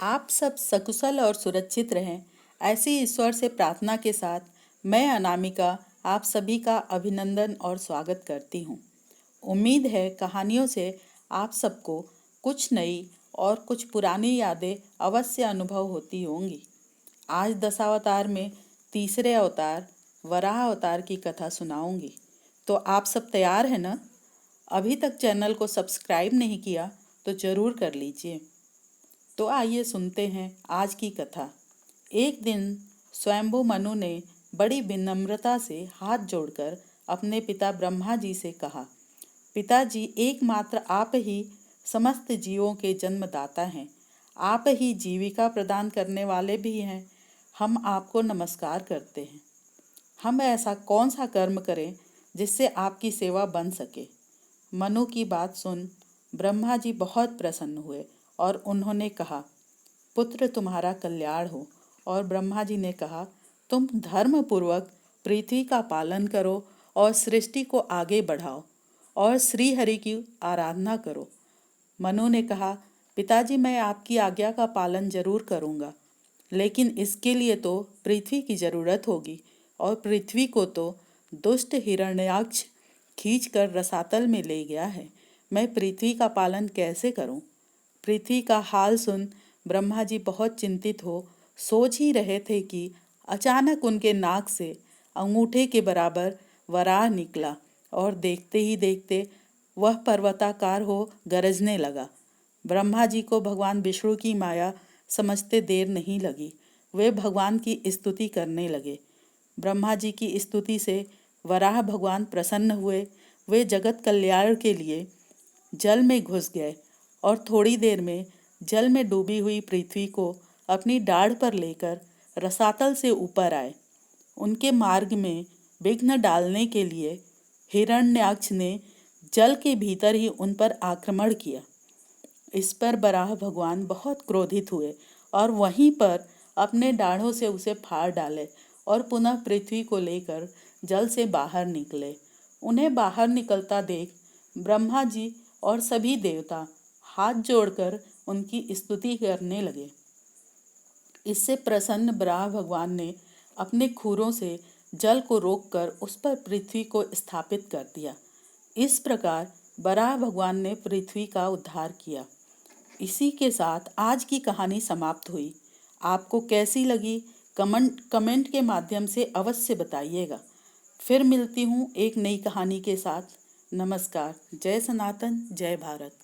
आप सब सकुशल और सुरक्षित रहें, ऐसी ईश्वर से प्रार्थना के साथ मैं अनामिका आप सभी का अभिनंदन और स्वागत करती हूँ। उम्मीद है कहानियों से आप सबको कुछ नई और कुछ पुरानी यादें अवश्य अनुभव होती होंगी। आज दशावतार में तीसरे अवतार वराह अवतार की कथा सुनाऊंगी। तो आप सब तैयार हैं ना? अभी तक चैनल को सब्सक्राइब नहीं किया तो ज़रूर कर लीजिए। तो आइए सुनते हैं आज की कथा। एक दिन स्वयंभू मनु ने बड़ी विनम्रता से हाथ जोड़कर अपने पिता ब्रह्मा जी से कहा, पिताजी, एकमात्र आप ही समस्त जीवों के जन्मदाता हैं। आप ही जीविका प्रदान करने वाले भी हैं। हम आपको नमस्कार करते हैं। हम ऐसा कौन सा कर्म करें जिससे आपकी सेवा बन सके? मनु की बात सुन ब्रह्मा जी बहुत प्रसन्न हुए और उन्होंने कहा, पुत्र, तुम्हारा कल्याण हो। और ब्रह्मा जी ने कहा, तुम धर्म पूर्वक पृथ्वी का पालन करो और सृष्टि को आगे बढ़ाओ और श्री हरि की आराधना करो। मनु ने कहा, पिताजी, मैं आपकी आज्ञा का पालन जरूर करूँगा, लेकिन इसके लिए तो पृथ्वी की जरूरत होगी और पृथ्वी को तो दुष्ट हिरण्याक्ष खींच कर रसातल में ले गया है। मैं पृथ्वी का पालन कैसे करूं? पृथ्वी का हाल सुन ब्रह्मा जी बहुत चिंतित हो सोच ही रहे थे कि अचानक उनके नाक से अंगूठे के बराबर वराह निकला और देखते ही देखते वह पर्वताकार हो गरजने लगा। ब्रह्मा जी को भगवान विष्णु की माया समझते देर नहीं लगी। वे भगवान की स्तुति करने लगे। ब्रह्मा जी की स्तुति से वराह भगवान प्रसन्न हुए। वे जगत कल्याण के लिए जल में घुस गए और थोड़ी देर में जल में डूबी हुई पृथ्वी को अपनी डाढ़ पर लेकर रसातल से ऊपर आए। उनके मार्ग में विघ्न डालने के लिए हिरण्याक्ष ने जल के भीतर ही उन पर आक्रमण किया। इस पर वराह भगवान बहुत क्रोधित हुए और वहीं पर अपने डाढ़ों से उसे फाड़ डाले और पुनः पृथ्वी को लेकर जल से बाहर निकले। उन्हें बाहर निकलता देख ब्रह्मा जी और सभी देवता हाथ जोड़कर उनकी स्तुति करने लगे। इससे प्रसन्न वराह भगवान ने अपने खुरों से जल को रोककर उस पर पृथ्वी को स्थापित कर दिया। इस प्रकार वराह भगवान ने पृथ्वी का उद्धार किया। इसी के साथ आज की कहानी समाप्त हुई। आपको कैसी लगी कमेंट के माध्यम से अवश्य बताइएगा। फिर मिलती हूँ एक नई कहानी के साथ। नमस्कार। जय सनातन, जय भारत।